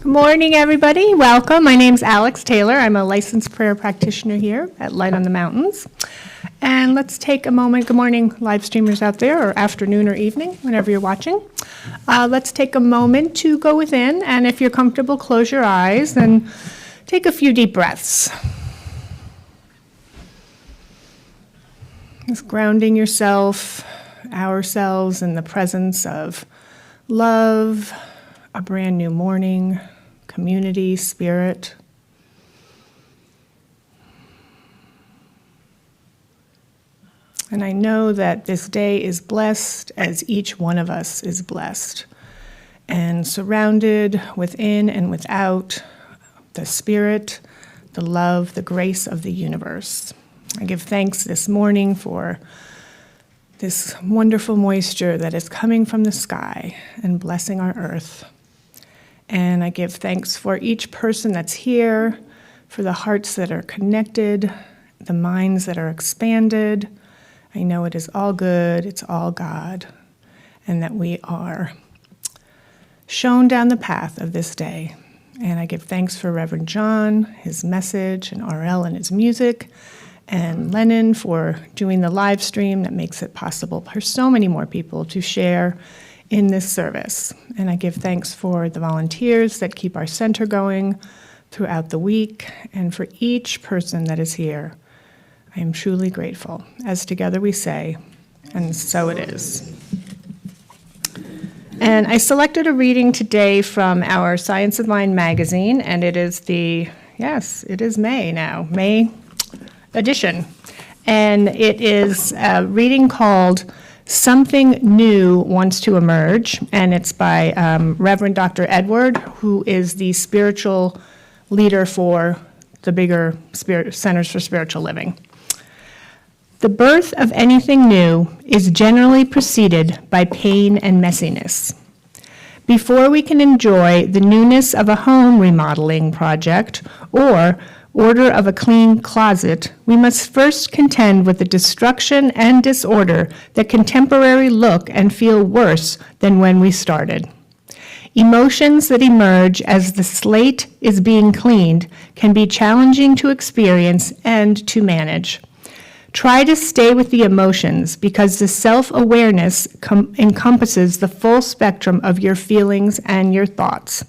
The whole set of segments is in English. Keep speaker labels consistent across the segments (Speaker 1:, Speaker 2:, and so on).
Speaker 1: Good morning, everybody. Welcome. My name's Alex Taylor. I'm a licensed prayer practitioner here at Light on the Mountains. And let's take a moment. Good morning, live streamers out there, or afternoon or evening, whenever you're watching. Let's take a moment to go within, and if you're comfortable, close your eyes and take a few deep breaths. Just grounding yourself, ourselves, in the presence of love, a brand new morning, community, spirit. And I know that this day is blessed as each one of us is blessed, and surrounded within and without the spirit, the love, the grace of the universe. I give thanks this morning for this wonderful moisture that is coming from the sky and blessing our earth. And I give thanks for each person that's here, for the hearts that are connected, the minds that are expanded. I know it is all good, it's all God, and that we are shown down the path of this day. And I give thanks for Reverend John, his message, and RL and his music, and Lennon for doing the live stream that makes it possible for so many more people to share in this service. And I give thanks for the volunteers that keep our center going throughout the week, and for each person that is here. I am truly grateful. As together we say, and so it is. And I selected a reading today from our Science of Mind magazine, and it is it is May now, May edition. And it is a reading called Something New Wants to Emerge, and it's by Reverend Dr. Edward, who is the spiritual leader for the bigger Centers for Spiritual Living. The birth of anything new is generally preceded by pain and messiness. Before we can enjoy the newness of a home remodeling project or order of a clean closet, we must first contend with the destruction and disorder that can temporarily look and feel worse than when we started. Emotions that emerge as the slate is being cleaned can be challenging to experience and to manage. Try to stay with the emotions, because the self-awareness encompasses the full spectrum of your feelings and your thoughts.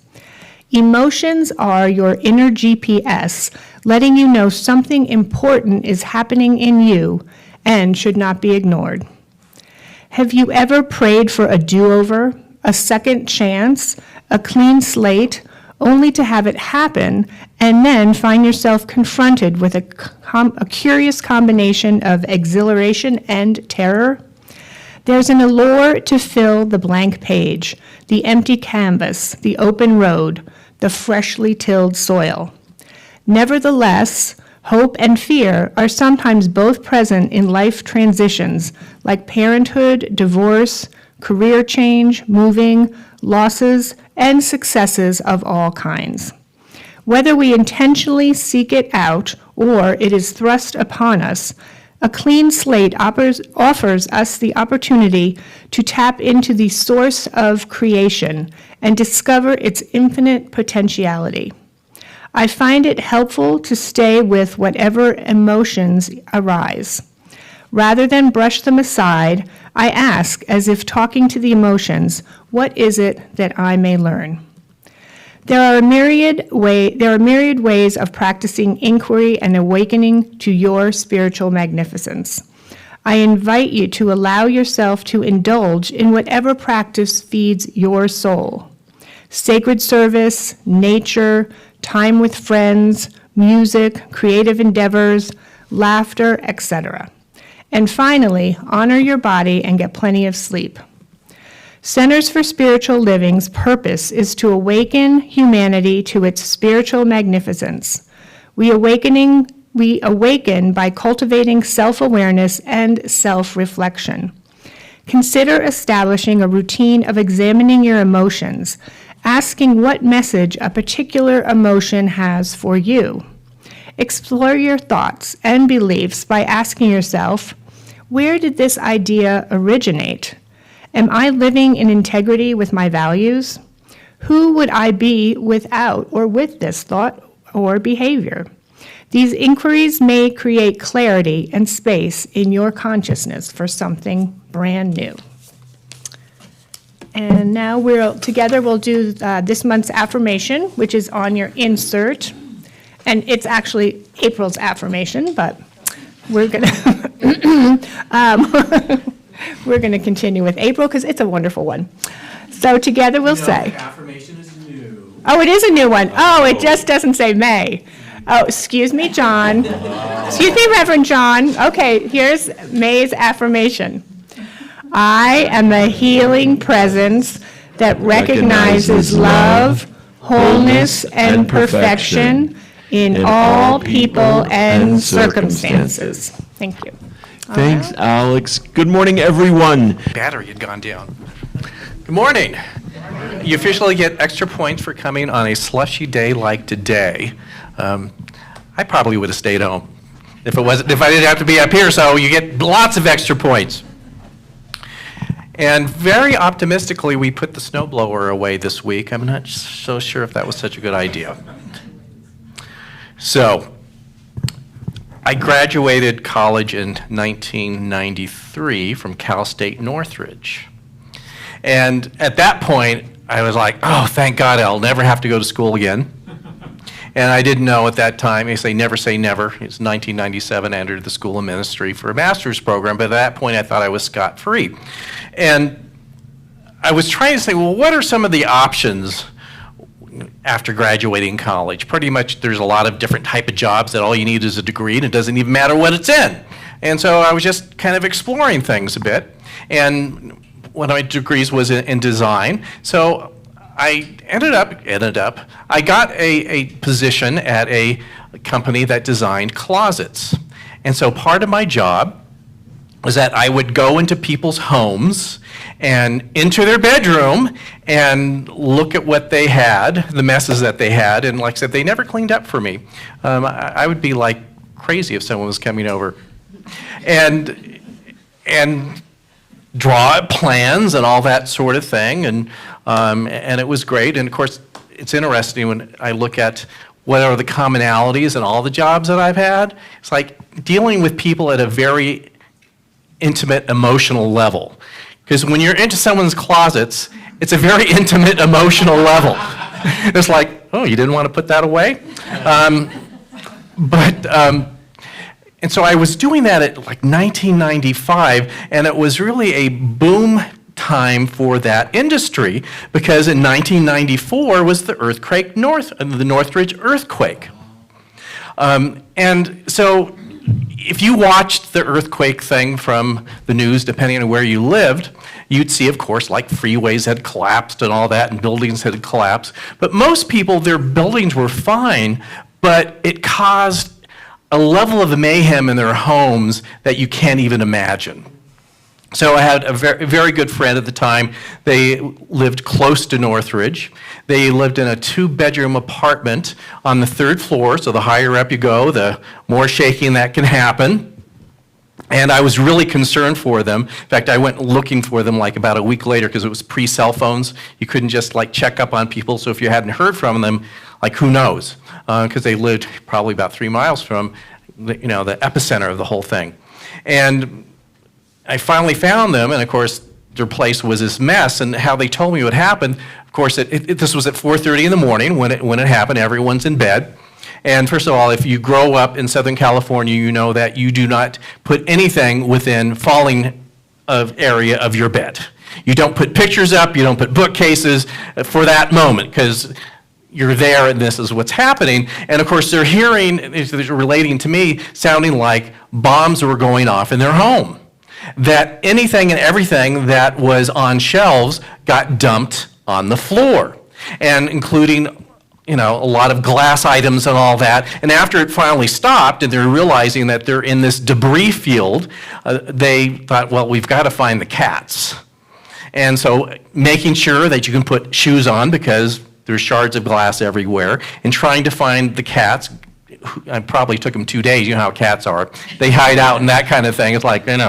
Speaker 1: Emotions are your inner GPS, letting you know something important is happening in you and should not be ignored. Have you ever prayed for a do-over, a second chance, a clean slate, only to have it happen and then find yourself confronted with a curious combination of exhilaration and terror? There's an allure to fill the blank page, the empty canvas, the open road, the freshly tilled soil. Nevertheless, hope and fear are sometimes both present in life transitions like parenthood, divorce, career change, moving, losses, and successes of all kinds. Whether we intentionally seek it out or it is thrust upon us, a clean slate offers us the opportunity to tap into the source of creation and discover its infinite potentiality. I find it helpful to stay with whatever emotions arise. Rather than brush them aside, I ask, as if talking to the emotions, what is it that I may learn? There are myriad ways of practicing inquiry and awakening to your spiritual magnificence. I invite you to allow yourself to indulge in whatever practice feeds your soul. Sacred service, nature, time with friends, music, creative endeavors, laughter, etc. And finally, honor your body and get plenty of sleep. Centers for Spiritual Living's purpose is to awaken humanity to its spiritual magnificence. We awaken by cultivating self-awareness and self-reflection. Consider establishing a routine of examining your emotions, asking what message a particular emotion has for you. Explore your thoughts and beliefs by asking yourself, where did this idea originate? Am I living in integrity with my values? Who would I be without or with this thought or behavior? These inquiries may create clarity and space in your consciousness for something brand new. And now we'll do this month's affirmation, which is on your insert. And it's actually April's affirmation, but we're going to we're going to continue with April because it's a wonderful one. So together we'll say.
Speaker 2: The affirmation is new.
Speaker 1: Oh, it is a new one. Oh, it just doesn't say May. Oh, excuse me, John. Excuse me, Reverend John. Okay, here's May's affirmation. I am a healing presence that recognizes love, wholeness, and perfection in all people and circumstances. Thank you.
Speaker 3: Thanks, Alex. Good morning, everyone.
Speaker 2: Battery had gone down. Good morning. You officially get extra points for coming on a slushy day like today. I probably would have stayed home if I didn't have to be up here, so you get lots of extra points. And very optimistically, we put the snowblower away this week. I'm not so sure if that was such a good idea. So, I graduated college in 1993 from Cal State Northridge. And at that point, I was like, oh, thank God I'll never have to go to school again. And I didn't know at that time, they say never say never. It's 1997, I entered the School of Ministry for a master's program, but at that point I thought I was scot-free. And I was trying to say, well, what are some of the options after graduating college? Pretty much there's a lot of different type of jobs that all you need is a degree and it doesn't even matter what it's in. And so I was just kind of exploring things a bit. And one of my degrees was in design. So I ended up, I got a position at a company that designed closets. And so part of my job was that I would go into people's homes and into their bedroom and look at what they had, the messes that they had, and like I said, they never cleaned up for me. I would be like crazy if someone was coming over. And draw plans and all that sort of thing, and it was great. And of course, it's interesting when I look at what are the commonalities in all the jobs that I've had. It's like dealing with people at a very intimate emotional level. Because when you're into someone's closets, it's a very intimate emotional level. It's like, oh, you didn't want to put that away? And so I was doing that at like 1995, and it was really a boom time for that industry because in 1994 was the the Northridge earthquake. And so if you watched the earthquake thing from the news, depending on where you lived, you'd see, of course, like freeways had collapsed and all that, and buildings had collapsed. But most people, their buildings were fine, but it caused a level of mayhem in their homes that you can't even imagine. So I had a very, very good friend at the time. They lived close to Northridge. They lived in a 2-bedroom apartment on the 3rd floor, so the higher up you go, the more shaking that can happen. And I was really concerned for them. In fact, I went looking for them like about a week later because it was pre-cell phones. You couldn't just like check up on people, so if you hadn't heard from them, like who knows? Because they lived probably about 3 miles from the epicenter of the whole thing. And I finally found them, and of course, their place was this mess, and how they told me what happened, of course, this was at 4:30 in the morning when it happened. Everyone's in bed. And first of all, if you grow up in Southern California, you know that you do not put anything within falling area of your bed. You don't put pictures up, you don't put bookcases for that moment, because you're there and this is what's happening. And of course, they're relating to me, sounding like bombs were going off in their home. That anything and everything that was on shelves got dumped on the floor, and including a lot of glass items and all that. And after it finally stopped and they're realizing that they're in this debris field, they thought, well, we've got to find the cats. And so making sure that you can put shoes on because there's shards of glass everywhere, and trying to find the cats. I probably took them 2 days. You know how cats are. They hide out and that kind of thing. It's like, I'm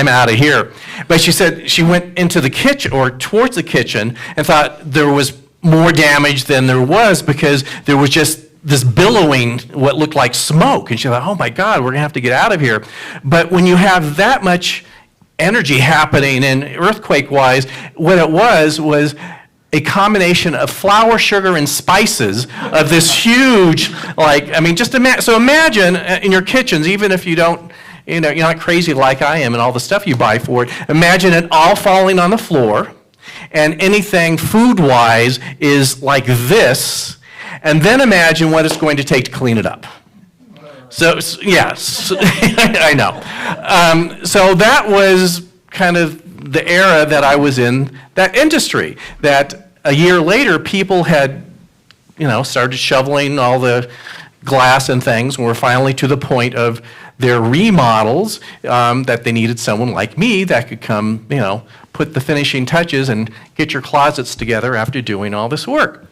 Speaker 2: out of here. But she said she went into the kitchen or towards the kitchen and thought there was more damage than there was because there was just this billowing, what looked like smoke. And she thought, oh my God, we're going to have to get out of here. But when you have that much energy happening, and earthquake-wise, what it was a combination of flour, sugar, and spices of this huge, just imagine in your kitchens, even if you don't, you're not crazy like I am and all the stuff you buy for it, imagine it all falling on the floor, and anything food-wise is like this, and then imagine what it's going to take to clean it up. So yes, I know. So that was kind of the era that I was in, that industry, that a year later people had, started shoveling all the glass and things, and we're finally to the point of their remodels, that they needed someone like me that could come, put the finishing touches and get your closets together after doing all this work.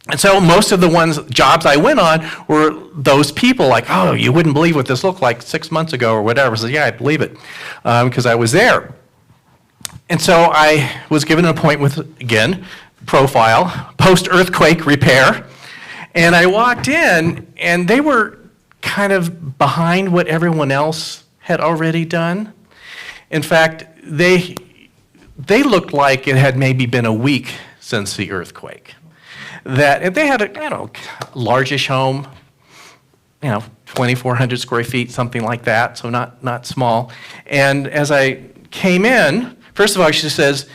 Speaker 2: And so most of the jobs I went on were those people like, oh, you wouldn't believe what this looked like 6 months ago or whatever. So yeah, I believe it, because I was there. And so I was given an appointment with, again, profile, post-earthquake repair. And I walked in, and they were kind of behind what everyone else had already done. In fact, they looked like it had maybe been a week since the earthquake. That they had a largish home, 2,400 square feet, something like that, so not small. And as I came in, first of all, she says,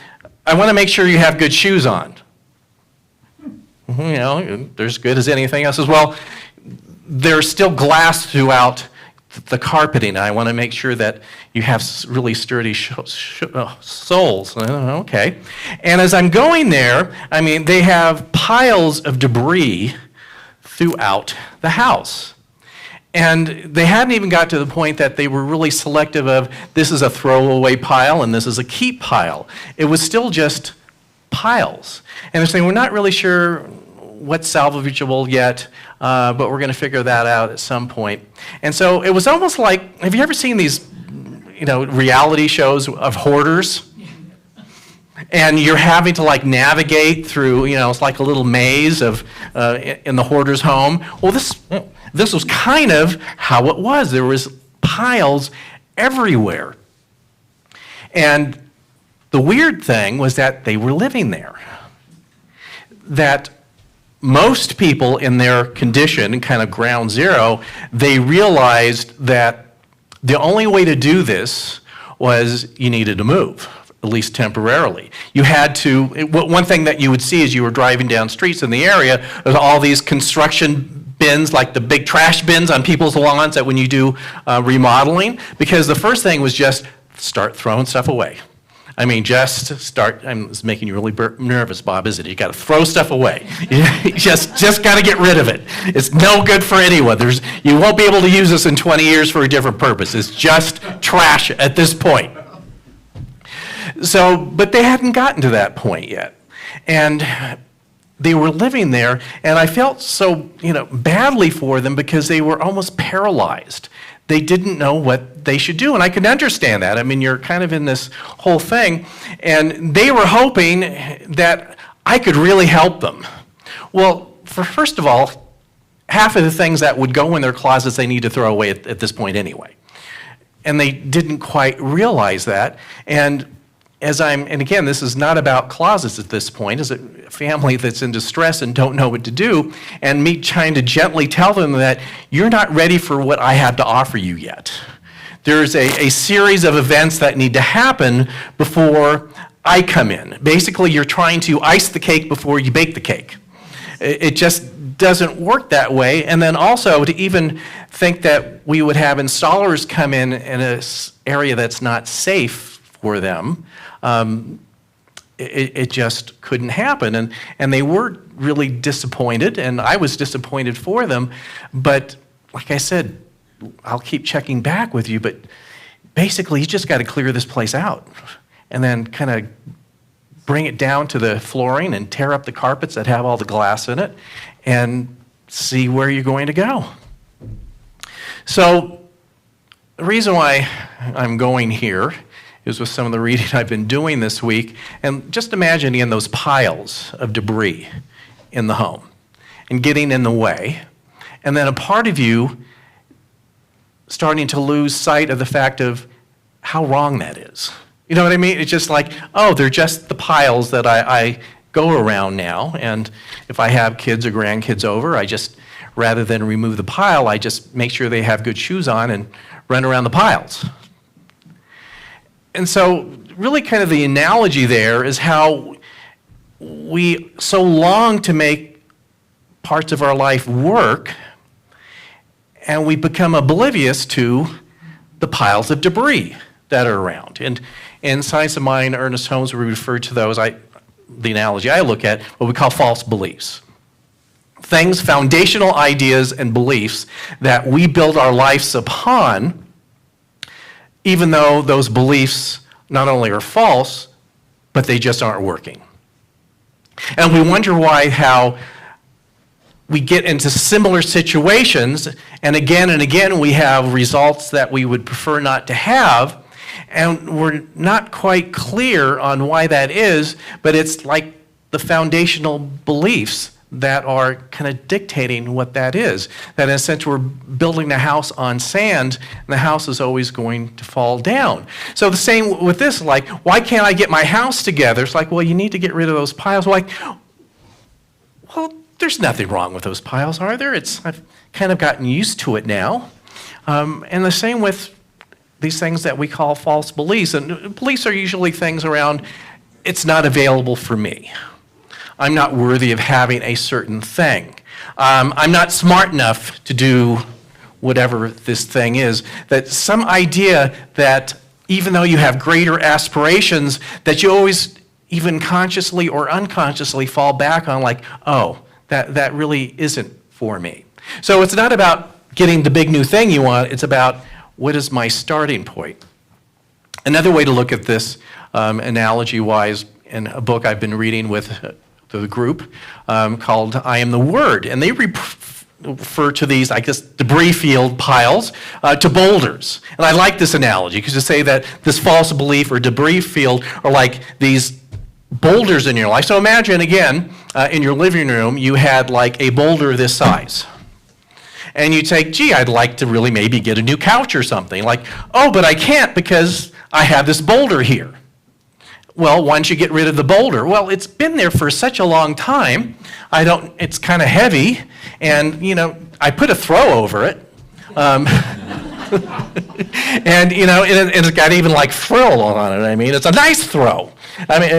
Speaker 2: I want to make sure you have good shoes on. They're as good as anything else. I says, well, there's still glass throughout the carpeting. I want to make sure that you have really sturdy soles. Okay. And as I'm going there, they have piles of debris throughout the house. And they hadn't even got to the point that they were really selective of this is a throwaway pile and this is a keep pile. It was still just piles. And they're saying, we're not really sure what's salvageable yet, but we're going to figure that out at some point. And so it was almost like, have you ever seen these, reality shows of hoarders? And you're having to navigate through, it's like a little maze of in the hoarder's home. Well, this was kind of how it was. There was piles everywhere. And the weird thing was that they were living there. That most people in their condition, kind of ground zero, they realized that the only way to do this was you needed to move, at least temporarily. You had to, one thing that you would see as you were driving down streets in the area, there's all these construction bins, like the big trash bins on people's lawns that when you do remodeling, because the first thing was just start throwing stuff away. Just start, it's making you really nervous, Bob, isn't it? You got to throw stuff away. You just got to get rid of it. It's no good for anyone. You won't be able to use this in 20 years for a different purpose. It's just trash at this point. So, but they hadn't gotten to that point yet. And they were living there, and I felt so, badly for them because they were almost paralyzed. They didn't know what they should do, and I can understand that. You're kind of in this whole thing, and they were hoping that I could really help them. Well, first of all, half of the things that would go in their closets they need to throw away at this point anyway. And they didn't quite realize that, and again, this is not about closets at this point, as a family that's in distress and don't know what to do, and me trying to gently tell them that you're not ready for what I have to offer you yet. There's a series of events that need to happen before I come in. Basically, you're trying to ice the cake before you bake the cake. It just doesn't work that way. And then also to even think that we would have installers come in an area that's not safe for them, it just couldn't happen. And they were really disappointed, and I was disappointed for them. But like I said, I'll keep checking back with you, but basically you just got to clear this place out and then kind of bring it down to the flooring and tear up the carpets that have all the glass in it and see where you're going to go. So the reason why I'm going here is with some of the reading I've been doing this week, and just imagining those piles of debris in the home and getting in the way, and then a part of you starting to lose sight of the fact of how wrong that is. You know what I mean? It's just like, oh, they're just the piles that I go around now, and if I have kids or grandkids over, I just, rather than remove the pile, I just make sure they have good shoes on and run around the piles. And so really kind of the analogy there is how we so long to make parts of our life work, and we become oblivious to the piles of debris that are around. And in Science of Mind, Ernest Holmes, we refer to those, the analogy I look at, what we call false beliefs. Things, foundational ideas and beliefs that we build our lives upon, even though those beliefs not only are false, but they just aren't working. And we wonder how we get into similar situations, and again we have results that we would prefer not to have, and we're not quite clear on why that is, but it's like the foundational beliefs that are kind of dictating what that is. That in a sense we're building the house on sand, and the house is always going to fall down. So the same with this, like, why can't I get my house together? It's like, well, you need to get rid of those piles. Well, there's nothing wrong with those piles, are there? I've kind of gotten used to it now. And the same with these things that we call false beliefs. And beliefs are usually things around, it's not available for me. I'm not worthy of having a certain thing. I'm not smart enough to do whatever this thing is. That some idea that even though you have greater aspirations, that you always, even consciously or unconsciously, fall back on like, oh, that really isn't for me. So it's not about getting the big new thing you want, it's about what is my starting point. Another way to look at this, analogy-wise, in a book I've been reading with the group called I Am the Word, and they refer to these, I guess, debris field piles to boulders. And I like this analogy because to say that this false belief or debris field are like these boulders in your life. So imagine, again, in your living room, you had like a boulder this size. And you take, gee, I'd like to really maybe get a new couch or something. Like, oh, but I can't because I have this boulder here. Well, why don't you get rid of the boulder? Well, it's been there for such a long time. It's kind of heavy, and, I put a throw over it. And, it's got even like frill on it. I mean, it's a nice throw. I mean,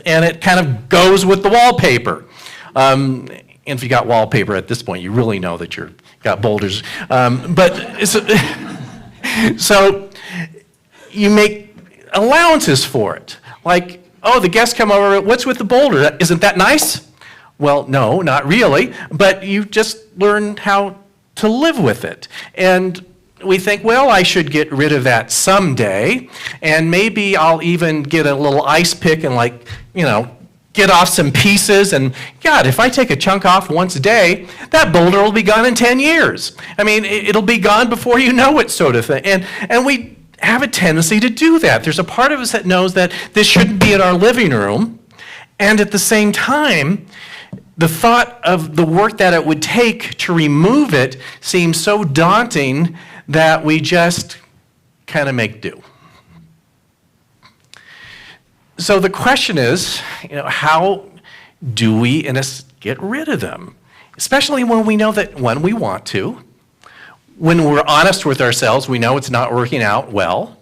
Speaker 2: and it kind of goes with the wallpaper. And if you got wallpaper at this point, you really know that you've got boulders. So you make allowances for it. Like, oh, the guests come over, what's with the boulder? Isn't that nice? Well, no, not really. But you just learn how to live with it. And we think, well, I should get rid of that someday, and maybe I'll even get a little ice pick and get off some pieces, and God, if I take a chunk off once a day, that boulder will be gone in 10 years. I mean, it'll be gone before you know it, sort of thing. And we have a tendency to do that. There's a part of us that knows that this shouldn't be in our living room, and at the same time, the thought of the work that it would take to remove it seems so daunting that we just kind of make do. So the question is, how do we get rid of them? Especially when we know that when we want to, when we're honest with ourselves, we know it's not working out well.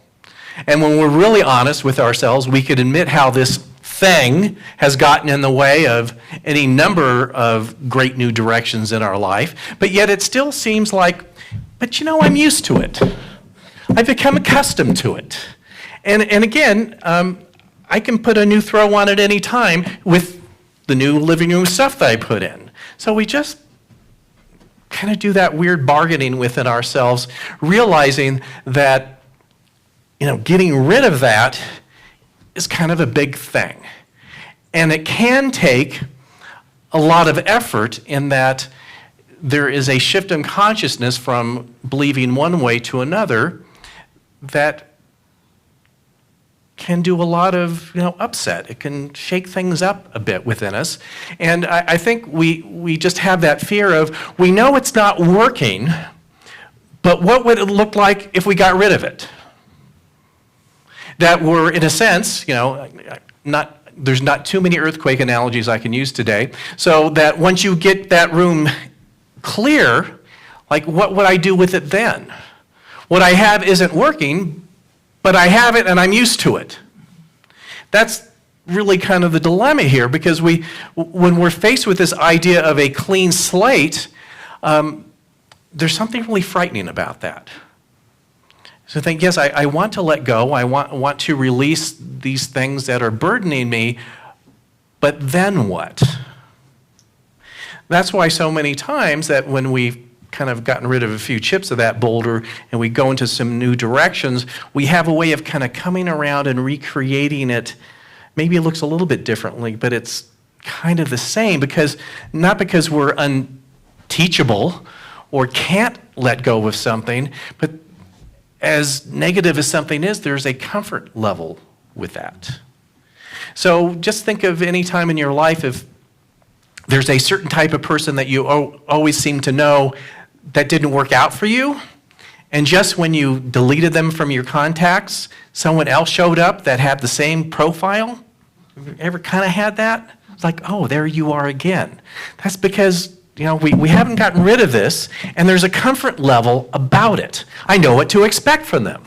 Speaker 2: And when we're really honest with ourselves, we could admit how this thing has gotten in the way of any number of great new directions in our life. But yet it still seems like, but I'm used to it. I've become accustomed to it. And again, I can put a new throw on at any time with the new living room stuff that I put in. So we just kind of do that weird bargaining within ourselves, realizing that, getting rid of that is kind of a big thing. And it can take a lot of effort in that there is a shift in consciousness from believing one way to another that can do a lot of upset. It can shake things up a bit within us. And I think we just have that fear of, we know it's not working, but what would it look like if we got rid of it? That we're, in a sense, there's not too many earthquake analogies I can use today, so that once you get that room clear, like, what would I do with it then? What I have isn't working, but I have it and I'm used to it. That's really kind of the dilemma here, because when we're faced with this idea of a clean slate, there's something really frightening about that. So think, yes, I want to let go, I want to release these things that are burdening me, but then what? That's why so many times that when we've kind of gotten rid of a few chips of that boulder and we go into some new directions, we have a way of kind of coming around and recreating it. Maybe it looks a little bit differently, but it's kind of the same, not because we're unteachable or can't let go of something, but as negative as something is, there's a comfort level with that. So just think of any time in your life, if there's a certain type of person that you always seem to know that didn't work out for you, and just when you deleted them from your contacts, someone else showed up that had the same profile. Have you ever kind of had that? It's like, oh, there you are again. That's because we haven't gotten rid of this, and there's a comfort level about it. I know what to expect from them.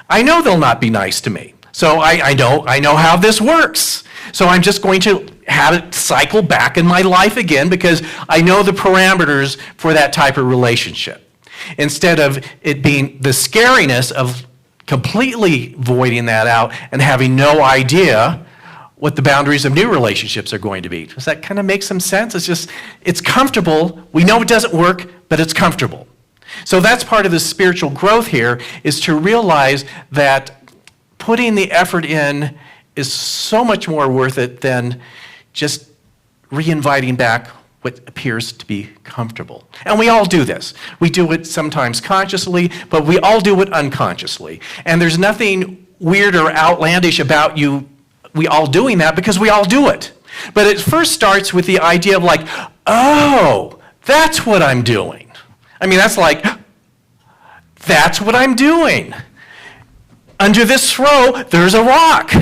Speaker 2: I know they'll not be nice to me. So I know how this works. So I'm just going to have it cycle back in my life again, because I know the parameters for that type of relationship. Instead of it being the scariness of completely voiding that out and having no idea what the boundaries of new relationships are going to be. Does that kind of make some sense? It's comfortable. We know it doesn't work, but it's comfortable. So that's part of the spiritual growth here, is to realize that putting the effort in is so much more worth it than just re-inviting back what appears to be comfortable. And we all do this. We do it sometimes consciously, but we all do it unconsciously. And there's nothing weird or outlandish about we all doing that, because we all do it. But it first starts with the idea of like, oh, that's what I'm doing. I mean, that's what I'm doing. Under this throw, there's a rock.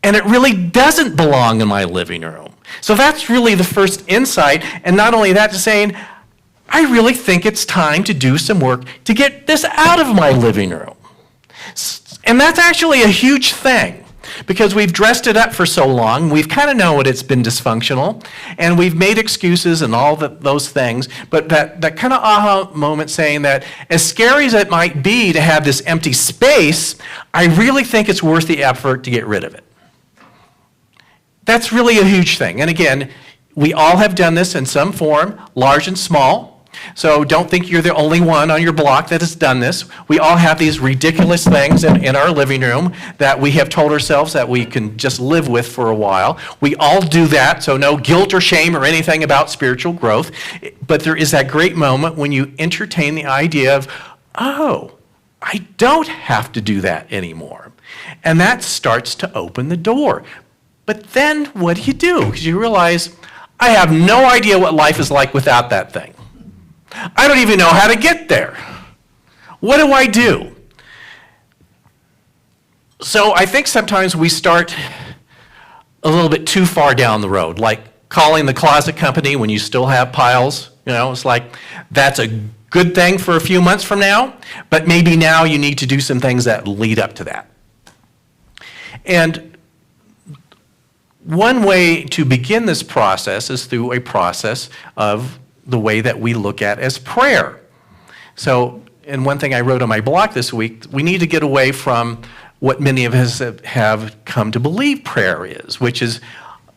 Speaker 2: And it really doesn't belong in my living room. So that's really the first insight. And not only that, just saying, I really think it's time to do some work to get this out of my living room. And that's actually a huge thing, because we've dressed it up for so long, we've kind of known it's been dysfunctional, and we've made excuses and all those things, but that kind of aha moment saying that as scary as it might be to have this empty space, I really think it's worth the effort to get rid of it. That's really a huge thing. And again, we all have done this in some form, large and small. So don't think you're the only one on your block that has done this. We all have these ridiculous things in our living room that we have told ourselves that we can just live with for a while. We all do that, so no guilt or shame or anything about spiritual growth. But there is that great moment when you entertain the idea of, oh, I don't have to do that anymore. And that starts to open the door. But then what do? Because you realize, I have no idea what life is like without that thing. I don't even know how to get there. What do I do? So I think sometimes we start a little bit too far down the road, like calling the closet company when you still have piles. It's like, that's a good thing for a few months from now, but maybe now you need to do some things that lead up to that. And one way to begin this process is through a process of the way that we look at as prayer. So, and one thing I wrote on my blog this week, we need to get away from what many of us have come to believe prayer is, which is,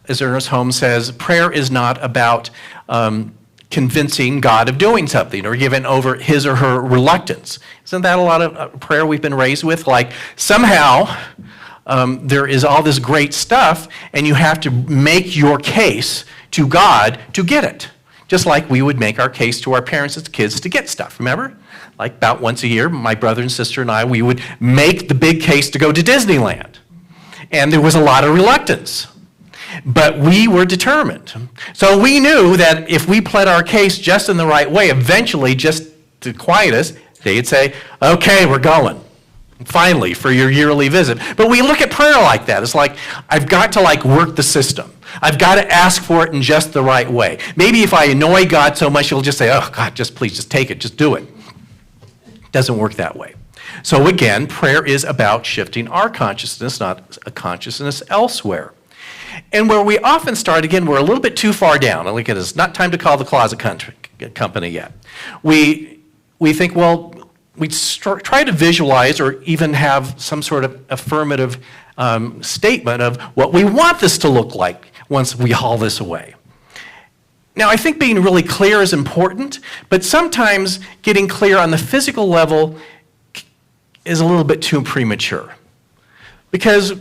Speaker 2: as Ernest Holmes says, prayer is not about convincing God of doing something or giving over his or her reluctance. Isn't that a lot of prayer we've been raised with? Like, somehow there is all this great stuff, and you have to make your case to God to get it. Just like we would make our case to our parents as kids to get stuff, remember? Like about once a year, my brother and sister and I, we would make the big case to go to Disneyland. And there was a lot of reluctance. But we were determined. So we knew that if we pled our case just in the right way, eventually, just to quiet us, they'd say, okay, we're going. Finally, for your yearly visit. But we look at prayer like that. It's like, I've got to work the system. I've got to ask for it in just the right way. Maybe if I annoy God so much, he'll just say, oh, God, please, just take it, just do it. It doesn't work that way. So again, prayer is about shifting our consciousness, not a consciousness elsewhere. And where we often start, again, we're a little bit too far down. Look at it, it's not time to call the closet company yet. We think, well, we try to visualize or even have some sort of affirmative statement of what we want this to look like once we haul this away. Now, I think being really clear is important, but sometimes getting clear on the physical level is a little bit too premature. Because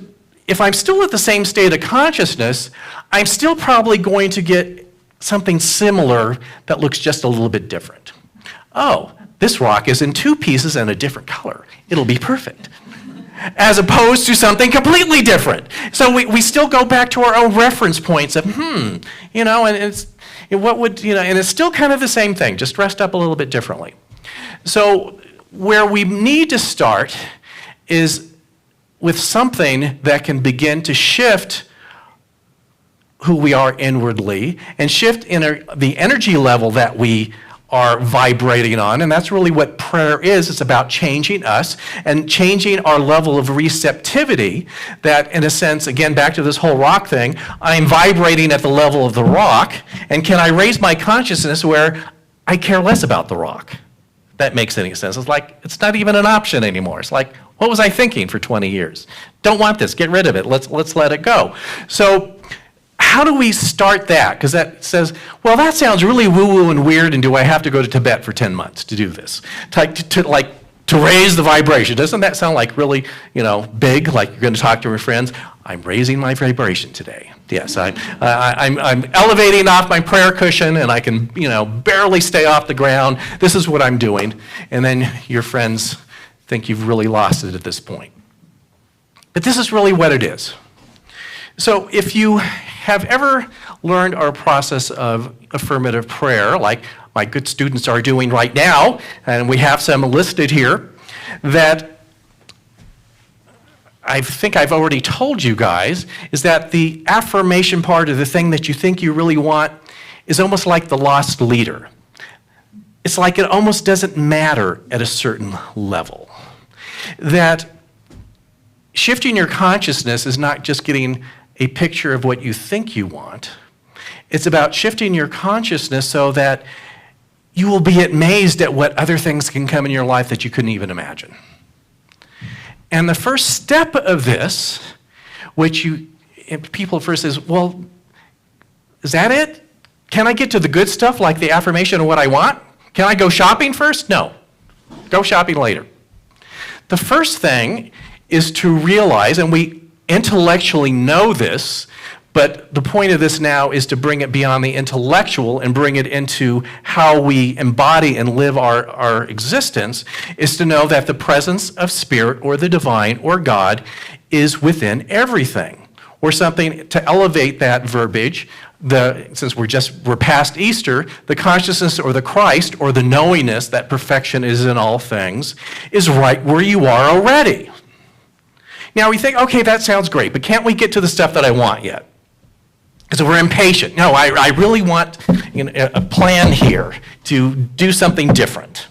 Speaker 2: if I'm still at the same state of consciousness, I'm still probably going to get something similar that looks just a little bit different. Oh, this rock is in two pieces and a different color. It'll be perfect. As opposed to something completely different. So we still go back to our own reference points of, and it's and it's still kind of the same thing, just dressed up a little bit differently. So where we need to start is with something that can begin to shift who we are inwardly and shift the energy level that we are vibrating on, and that's really what prayer is. It's about changing us and changing our level of receptivity that, in a sense, again, back to this whole rock thing, I'm vibrating at the level of the rock, and can I raise my consciousness where I care less about the rock? That makes any sense. It's like, it's not even an option anymore. It's like, what was I thinking for 20 years? Don't want this, get rid of it, let's let it go. So, how do we start that? Because that says, well, that sounds really woo-woo and weird, and do I have to go to Tibet for 10 months to do this? To raise the vibration. Doesn't that sound like really, big, like you're going to talk to your friends? I'm raising my vibration today. Yes, I'm elevating off my prayer cushion, and I can, barely stay off the ground. This is what I'm doing. And then your friends think you've really lost it at this point. But this is really what it is. So if you have ever learned our process of affirmative prayer, like my good students are doing right now, and we have some listed here, that I think I've already told you guys, is that the affirmation part of the thing that you think you really want is almost like the lost leader. It's like it almost doesn't matter at a certain level. That shifting your consciousness is not just getting a picture of what you think you want. It's about shifting your consciousness so that you will be amazed at what other things can come in your life that you couldn't even imagine. And the first step of this, which people first says, well, is that it? Can I get to the good stuff like the affirmation of what I want? Can I go shopping first? No. Go shopping later. The first thing is to realize, and we intellectually know this, but the point of this now is to bring it beyond the intellectual and bring it into how we embody and live our existence, is to know that the presence of Spirit or the divine or God is within everything. Or something to elevate that verbiage, since we're past Easter, the consciousness or the Christ or the knowingness that perfection is in all things is right where you are already. Now we think, okay, that sounds great, but can't we get to the stuff that I want yet? Because we're impatient. No, I really want a plan here to do something different.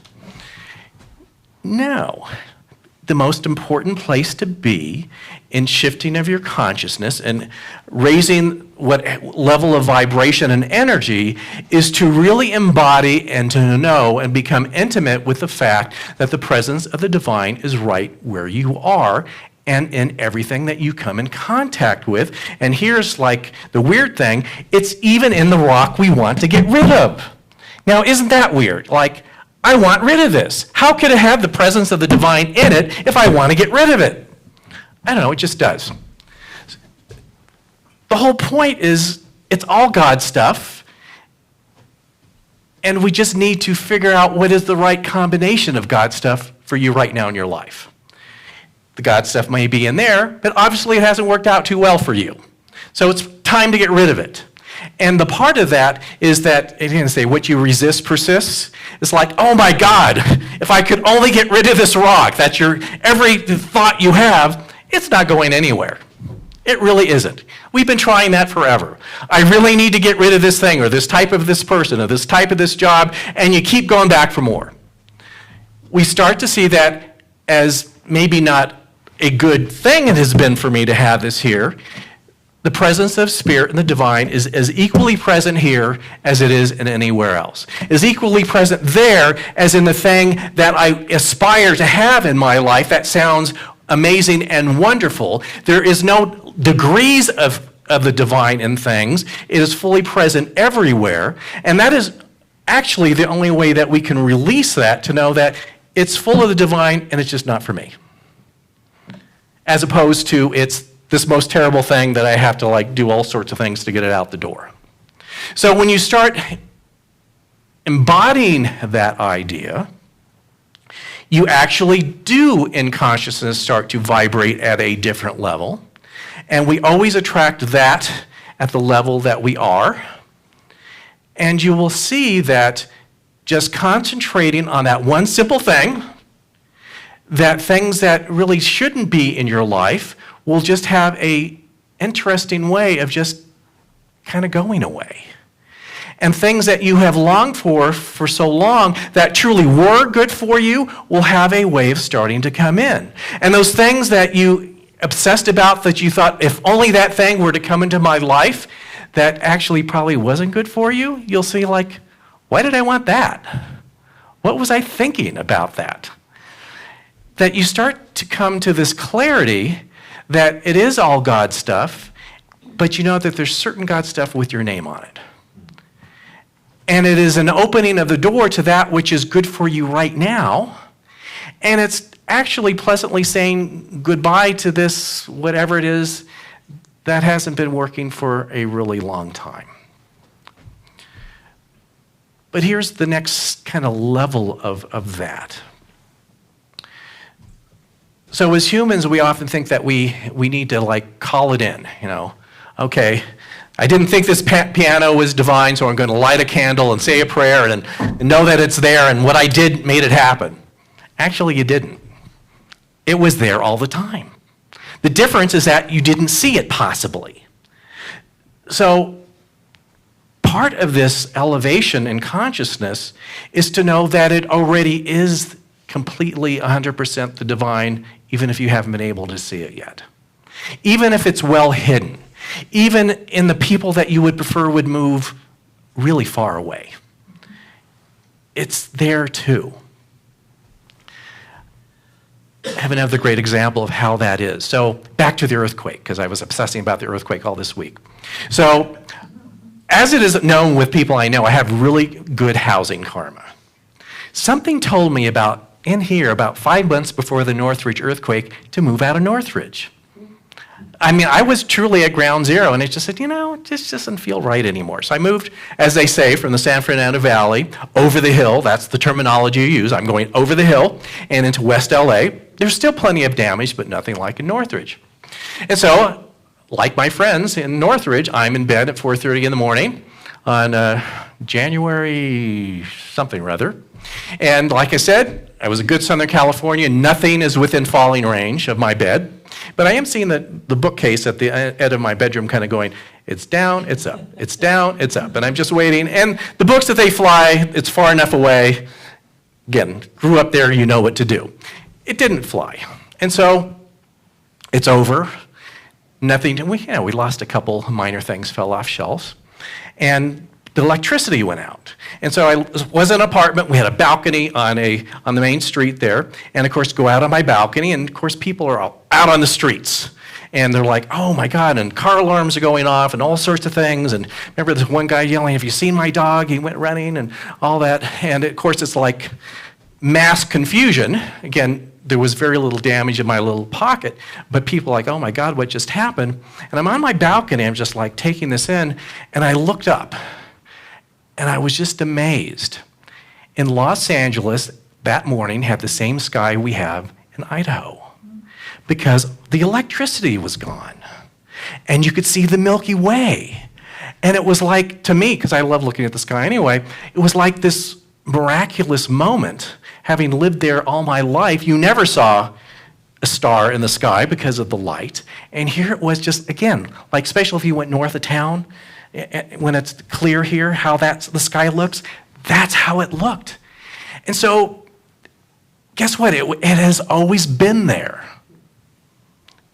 Speaker 2: No. The most important place to be in shifting of your consciousness and raising what level of vibration and energy is to really embody and to know and become intimate with the fact that the presence of the divine is right where you are and in everything that you come in contact with. And here's like the weird thing, it's even in the rock we want to get rid of. Now, isn't that weird? Like, I want rid of this. How could it have the presence of the divine in it if I want to get rid of it? I don't know, it just does. The whole point is it's all God stuff, and we just need to figure out what is the right combination of God stuff for you right now in your life. The God stuff may be in there, but obviously it hasn't worked out too well for you. So it's time to get rid of it. And the part of that is that, I didn't say, what you resist persists. It's like, oh my God, if I could only get rid of this rock, that's every thought you have, it's not going anywhere. It really isn't. We've been trying that forever. I really need to get rid of this thing, or this type of this person, or this type of this job, and you keep going back for more. We start to see that as maybe not a good thing it has been for me to have this here. The presence of Spirit and the divine is as equally present here as it is in anywhere else. Is equally present there as in the thing that I aspire to have in my life that sounds amazing and wonderful. There is no degrees of the divine in things. It is fully present everywhere. And that is actually the only way that we can release that, to know that it's full of the divine and it's just not for me. As opposed to it's this most terrible thing that I have to do all sorts of things to get it out the door. So when you start embodying that idea, you actually do in consciousness start to vibrate at a different level. And we always attract that at the level that we are. And you will see that just concentrating on that one simple thing, that things that really shouldn't be in your life will just have a interesting way of just kind of going away. And things that you have longed for so long that truly were good for you will have a way of starting to come in. And those things that you obsessed about, that you thought, if only that thing were to come into my life, that actually probably wasn't good for you, you'll see why did I want that? What was I thinking about that? That you start to come to this clarity that it is all God stuff, but you know that there's certain God stuff with your name on it. And it is an opening of the door to that which is good for you right now. And it's actually pleasantly saying goodbye to this, whatever it is, that hasn't been working for a really long time. But here's the next kind of level of that. So as humans, we often think that we need to call it in, Okay, I didn't think this piano was divine, so I'm going to light a candle and say a prayer and know that it's there, and what I did made it happen. Actually, you didn't. It was there all the time. The difference is that you didn't see it possibly. So part of this elevation in consciousness is to know that it already is completely 100% the divine, even if you haven't been able to see it yet. Even if it's well hidden. Even in the people that you would prefer would move really far away. It's there too. I have another great example of how that is. So back to the earthquake, because I was obsessing about the earthquake all this week. So as it is known with people I know, I have really good housing karma. Something told me about 5 months before the Northridge earthquake to move out of Northridge. I mean, I was truly at ground zero, and it just said, it just doesn't feel right anymore. So I moved, as they say, from the San Fernando Valley over the hill. That's the terminology you use. I'm going over the hill and into West LA. There's still plenty of damage, but nothing like in Northridge. And so, like my friends in Northridge, I'm in bed at 4:30 in the morning on January something or other. And like I said, I was a good Southern California. Nothing is within falling range of my bed. But I am seeing the bookcase at the end of my bedroom kind of going, it's down, it's up, it's down, it's up. And I'm just waiting. And the books that they fly, it's far enough away. Again, grew up there, you know what to do. It didn't fly. And so it's over. Nothing, we lost a couple minor things, fell off shelves. And the electricity went out. And so I was in an apartment. We had a balcony on the main street there. And of course, go out on my balcony. And of course, people are out on the streets. And they're like, oh my God, and car alarms are going off and all sorts of things. And remember this one guy yelling, have you seen my dog? He went running and all that. And of course, it's like mass confusion. Again, there was very little damage in my little pocket, but people are like, oh my God, what just happened? And I'm on my balcony, I'm just taking this in, and I looked up. And I was just amazed. In Los Angeles, that morning had the same sky we have in Idaho. because the electricity was gone. And you could see the Milky Way. And it was like, to me, because I love looking at the sky anyway, it was like this miraculous moment. Having lived there all my life, you never saw a star in the sky because of the light. And here it was just, again, like especially if you went north of town, when it's clear here, how the sky looks, that's how it looked. And so, guess what? It has always been there.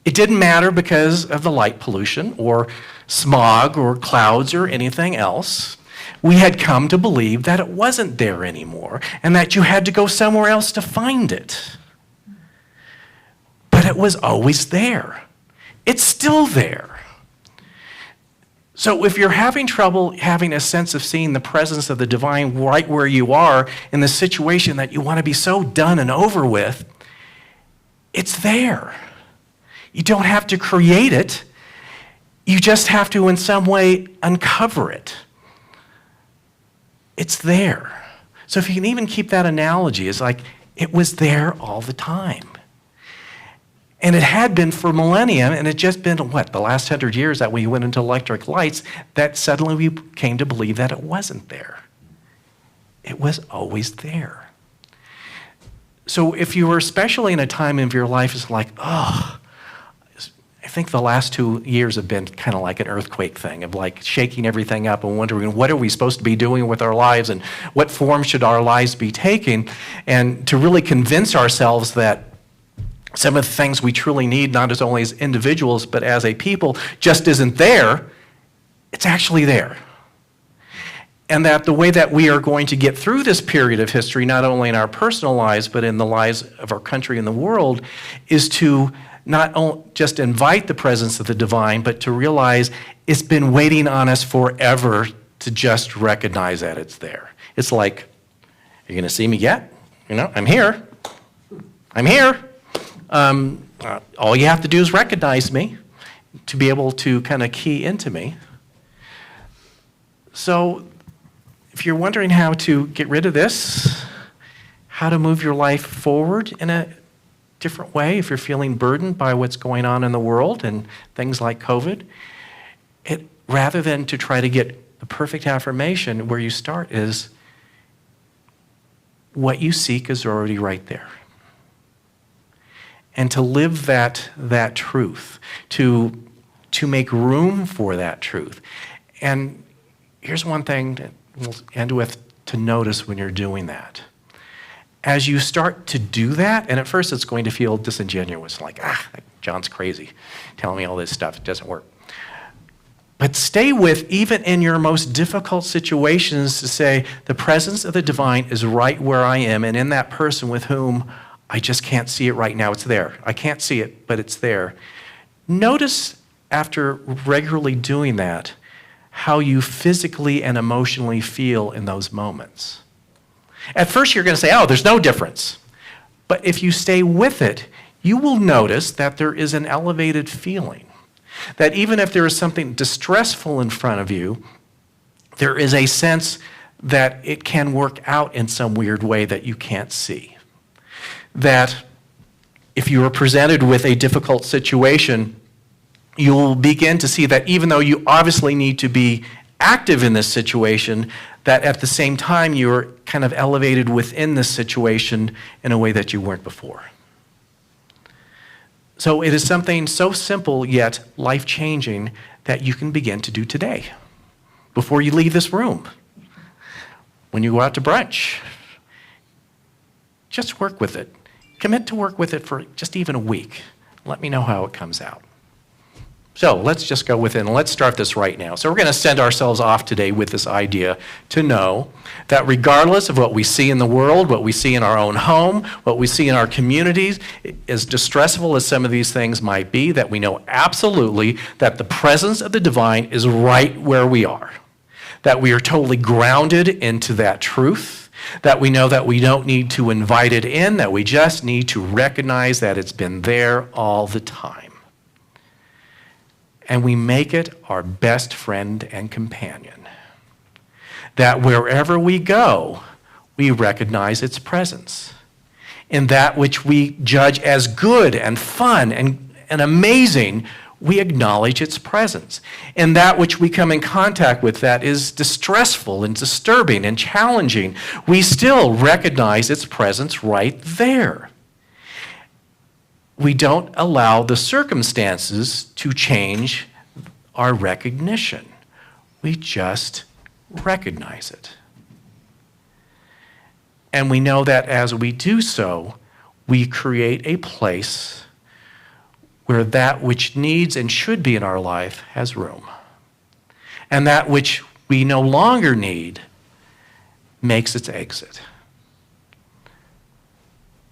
Speaker 2: It didn't matter because of the light pollution or smog or clouds or anything else. We had come to believe that it wasn't there anymore and that you had to go somewhere else to find it. But it was always there. It's still there. So if you're having trouble having a sense of seeing the presence of the divine right where you are in the situation that you want to be so done and over with, it's there. You don't have to create it. You just have to, in some way, uncover it. It's there. So if you can even keep that analogy, it's like it was there all the time. And it had been for millennia, and it just been, the last 100 years that we went into electric lights, that suddenly we came to believe that it wasn't there. It was always there. So if you were especially in a time of your life, it's like, I think the last 2 years have been kind of like an earthquake thing, of like shaking everything up and wondering what are we supposed to be doing with our lives and what form should our lives be taking, and to really convince ourselves that some of the things we truly need, not as only as individuals, but as a people, just isn't there. It's actually there. And that the way that we are going to get through this period of history, not only in our personal lives, but in the lives of our country and the world, is to not just invite the presence of the divine, but to realize it's been waiting on us forever to just recognize that it's there. It's like, are you going to see me yet? I'm here. I'm here. All you have to do is recognize me to be able to kind of key into me. So if you're wondering how to get rid of this, how to move your life forward in a different way, if you're feeling burdened by what's going on in the world and things like COVID, rather than to try to get the perfect affirmation, where you start is what you seek is already right there. And to live that truth, to make room for that truth. And here's one thing that we'll end with to notice when you're doing that. As you start to do that, and at first it's going to feel disingenuous, like, John's crazy, telling me all this stuff, it doesn't work. But stay with, even in your most difficult situations, to say, the presence of the divine is right where I am, and in that person with whom I just can't see it right now, it's there. I can't see it, but it's there. Notice, after regularly doing that, how you physically and emotionally feel in those moments. At first, you're going to say, there's no difference. But if you stay with it, you will notice that there is an elevated feeling. That even if there is something distressful in front of you, there is a sense that it can work out in some weird way that you can't see. That if you are presented with a difficult situation, you'll begin to see that even though you obviously need to be active in this situation, that at the same time you're kind of elevated within this situation in a way that you weren't before. So it is something so simple yet life-changing that you can begin to do today, before you leave this room, when you go out to brunch. Just work with it. Commit to work with it for just even a week. Let me know how it comes out. So let's just go with it, and let's start this right now. So we're going to send ourselves off today with this idea to know that regardless of what we see in the world, what we see in our own home, what we see in our communities, as distressful as some of these things might be, that we know absolutely that the presence of the divine is right where we are, that we are totally grounded into that truth, that we know that we don't need to invite it in, that we just need to recognize that it's been there all the time. And we make it our best friend and companion. That wherever we go, we recognize its presence. In that which we judge as good and fun and amazing, we acknowledge its presence. In that which we come in contact with that is distressful and disturbing and challenging, we still recognize its presence right there. We don't allow the circumstances to change our recognition. We just recognize it. And we know that as we do so, we create a place where that which needs and should be in our life has room. And that which we no longer need makes its exit.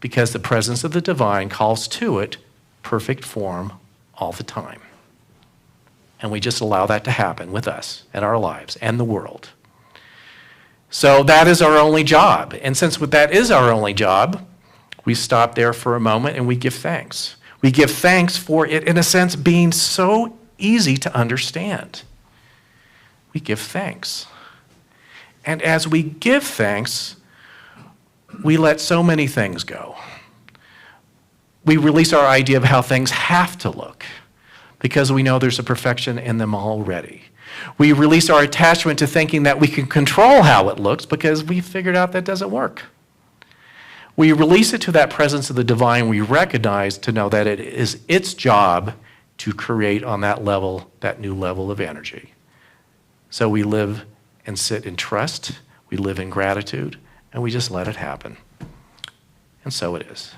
Speaker 2: Because the presence of the divine calls to it perfect form all the time. And we just allow that to happen with us and our lives and the world. So that is our only job. And since that is our only job, we stop there for a moment and we give thanks. We give thanks for it, in a sense, being so easy to understand. We give thanks. And as we give thanks, we let so many things go. We release our idea of how things have to look because we know there's a perfection in them already. We release our attachment to thinking that we can control how it looks because we figured out that doesn't work. We release it to that presence of the divine. We recognize to know that it is its job to create on that level, that new level of energy. So we live and sit in trust, we live in gratitude, and we just let it happen. And so it is.